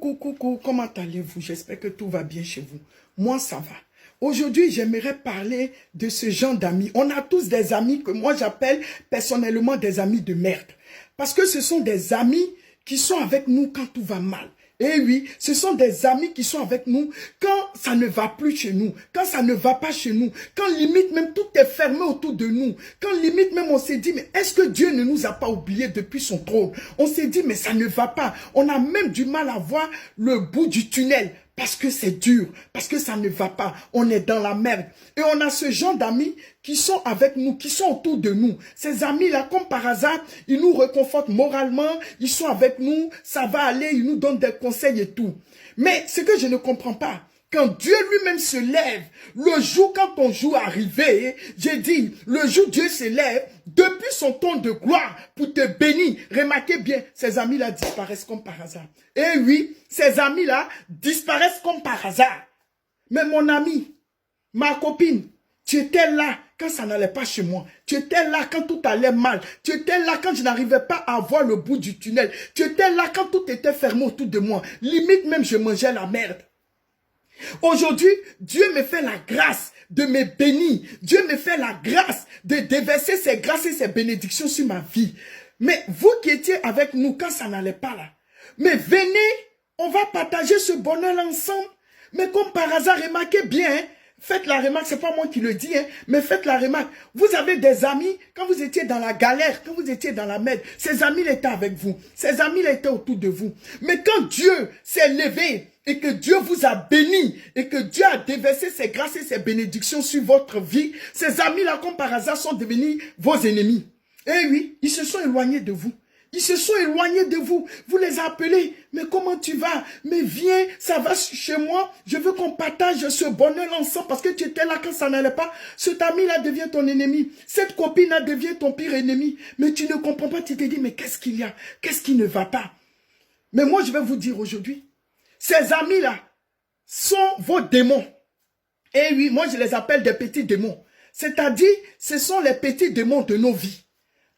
Coucou, comment allez-vous? J'espère que tout va bien chez vous. Moi, ça va. Aujourd'hui, j'aimerais parler de ce genre d'amis. On a tous des amis que moi j'appelle personnellement des amis de merde. Parce que ce sont des amis qui sont avec nous quand tout va mal. Et oui, ce sont des amis qui sont avec nous quand ça ne va plus chez nous, quand ça ne va pas chez nous, quand limite même tout est fermé autour de nous, quand limite même on s'est dit, mais est-ce que Dieu ne nous a pas oubliés depuis son trône? On s'est dit, mais ça ne va pas. On a même du mal à voir le bout du tunnel. Parce que c'est dur, parce que ça ne va pas, on est dans la merde. Et on a ce genre d'amis qui sont avec nous, qui sont autour de nous. Ces amis-là, comme par hasard, ils nous réconfortent moralement, ils sont avec nous, ça va aller, ils nous donnent des conseils et tout. Mais ce que je ne comprends pas, quand Dieu lui-même se lève, le jour quand ton jour est arrivé, j'ai dit, le jour Dieu se lève, depuis son ton de gloire, pour te bénir, remarquez bien, ces amis-là disparaissent comme par hasard. Et oui, ces amis-là disparaissent comme par hasard. Mais mon ami, ma copine, tu étais là quand ça n'allait pas chez moi. Tu étais là quand tout allait mal. Tu étais là quand je n'arrivais pas à voir le bout du tunnel. Tu étais là quand tout était fermé autour de moi. Limite même je mangeais la merde. Aujourd'hui, Dieu me fait la grâce de me bénir. Dieu me fait la grâce de déverser ses grâces et ses bénédictions sur ma vie. Mais vous qui étiez avec nous quand ça n'allait pas là, mais venez, on va partager ce bonheur ensemble. Mais comme par hasard, remarquez bien, hein, faites la remarque, c'est pas moi qui le dis, hein, mais faites la remarque. Vous avez des amis, quand vous étiez dans la galère, quand vous étiez dans la merde, ces amis étaient avec vous. Ces amis étaient autour de vous. Mais quand Dieu s'est levé, et que Dieu vous a béni, et que Dieu a déversé ses grâces et ses bénédictions sur votre vie, ces amis-là, comme par hasard, sont devenus vos ennemis. Eh oui, ils se sont éloignés de vous. Ils se sont éloignés de vous. Vous les appelez. Mais comment tu vas? Mais viens, ça va chez moi. Je veux qu'on partage ce bonheur ensemble parce que tu étais là quand ça n'allait pas. Cet ami-là devient ton ennemi. Cette copine-là devient ton pire ennemi. Mais tu ne comprends pas. Tu te dis, mais qu'est-ce qu'il y a? Qu'est-ce qui ne va pas? Mais moi, je vais vous dire aujourd'hui, ces amis-là sont vos démons. Et oui, moi, je les appelle des petits démons. C'est-à-dire, ce sont les petits démons de nos vies.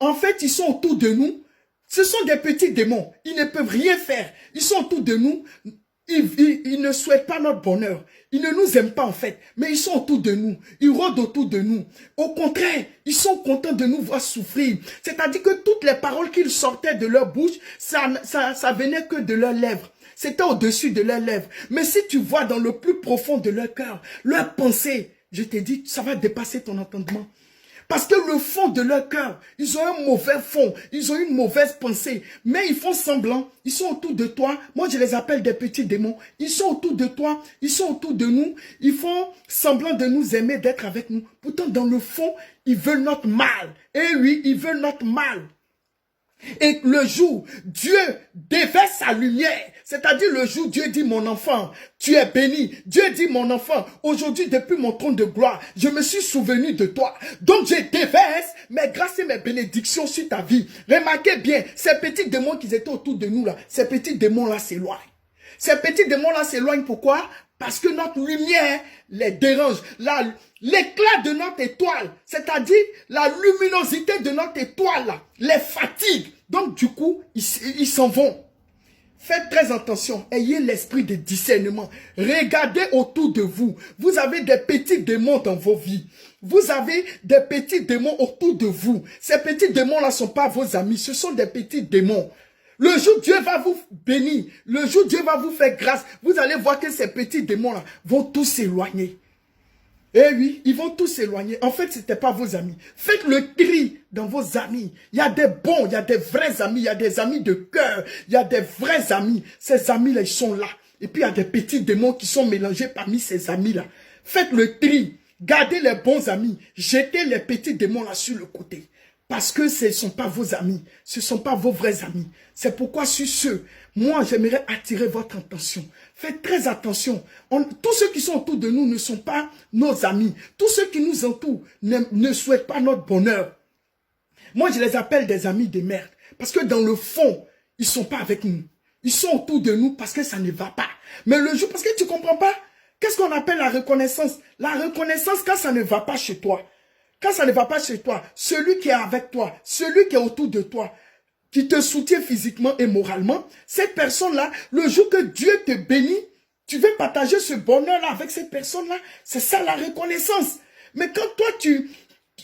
En fait, ils sont autour de nous. Ce sont des petits démons. Ils ne peuvent rien faire. Ils sont autour de nous. Ils ne souhaitent pas notre bonheur. Ils ne nous aiment pas en fait. Mais ils sont autour de nous. Ils rôdent autour de nous. Au contraire, ils sont contents de nous voir souffrir. C'est-à-dire que toutes les paroles qu'ils sortaient de leur bouche, ça venait que de leurs lèvres. C'était au-dessus de leurs lèvres. Mais si tu vois dans le plus profond de leur cœur, leurs pensées, je te dis, ça va dépasser ton entendement. Parce que le fond de leur cœur, ils ont un mauvais fond, ils ont une mauvaise pensée. Mais ils font semblant, ils sont autour de toi. Moi, je les appelle des petits démons. Ils sont autour de toi, ils sont autour de nous. Ils font semblant de nous aimer, d'être avec nous. Pourtant, dans le fond, ils veulent notre mal. Et oui, ils veulent notre mal. Et le jour, Dieu déverse sa lumière. C'est-à-dire le jour, Dieu dit, mon enfant, tu es béni. Dieu dit, mon enfant, aujourd'hui, depuis mon trône de gloire, je me suis souvenu de toi. Donc, je déverse mes grâces et mes bénédictions sur ta vie. Remarquez bien, ces petits démons qui étaient autour de nous, là, ces petits démons-là s'éloignent. Ces petits démons-là s'éloignent, pourquoi? Parce que notre lumière les dérange. L'éclat de notre étoile, c'est-à-dire la luminosité de notre étoile, là, les fatigue. Donc, du coup, ils s'en vont. Faites très attention. Ayez l'esprit de discernement. Regardez autour de vous. Vous avez des petits démons dans vos vies. Vous avez des petits démons autour de vous. Ces petits démons-là ne sont pas vos amis. Ce sont des petits démons. Le jour Dieu va vous bénir, le jour Dieu va vous faire grâce, vous allez voir que ces petits démons-là vont tous s'éloigner. Eh oui, ils vont tous s'éloigner. En fait, ce n'était pas vos amis. Faites le tri dans vos amis. Il y a des bons, il y a des vrais amis, il y a des amis de cœur, il y a des vrais amis. Ces amis-là, ils sont là. Et puis, il y a des petits démons qui sont mélangés parmi ces amis-là. Faites le tri. Gardez les bons amis. Jetez les petits démons-là sur le côté. Parce que ce ne sont pas vos amis, ce ne sont pas vos vrais amis. C'est pourquoi sur ceux, moi j'aimerais attirer votre attention. Faites très attention. Tous ceux qui sont autour de nous ne sont pas nos amis. Tous ceux qui nous entourent ne souhaitent pas notre bonheur. Moi je les appelle des amis de merde. Parce que dans le fond, ils ne sont pas avec nous. Ils sont autour de nous parce que ça ne va pas. Mais le jour, parce que tu ne comprends pas, qu'est-ce qu'on appelle la reconnaissance? La reconnaissance quand ça ne va pas chez toi. Quand ça ne va pas chez toi, celui qui est avec toi, celui qui est autour de toi, qui te soutient physiquement et moralement, cette personne-là, le jour que Dieu te bénit, tu veux partager ce bonheur-là avec cette personne-là. C'est ça la reconnaissance. Mais quand toi,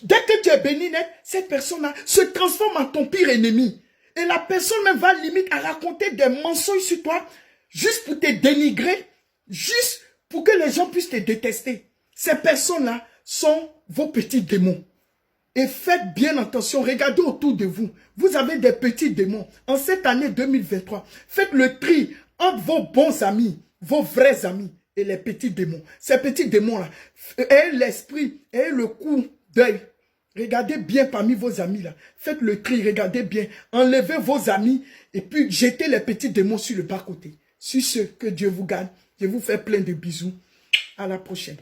dès que tu es béni net, cette personne-là se transforme en ton pire ennemi. Et la personne même va limite à raconter des mensonges sur toi, juste pour te dénigrer, juste pour que les gens puissent te détester. Ces personnes-là sont vos petits démons. Et faites bien attention, regardez autour de vous. Vous avez des petits démons. En cette année 2023, faites le tri entre vos bons amis, vos vrais amis et les petits démons. Ces petits démons-là, ayez l'esprit, ayez le coup d'œil. Regardez bien parmi vos amis là. Faites le tri, regardez bien. Enlevez vos amis et puis jetez les petits démons sur le bas-côté. Sur ce, que Dieu vous garde. Je vous fais plein de bisous. À la prochaine.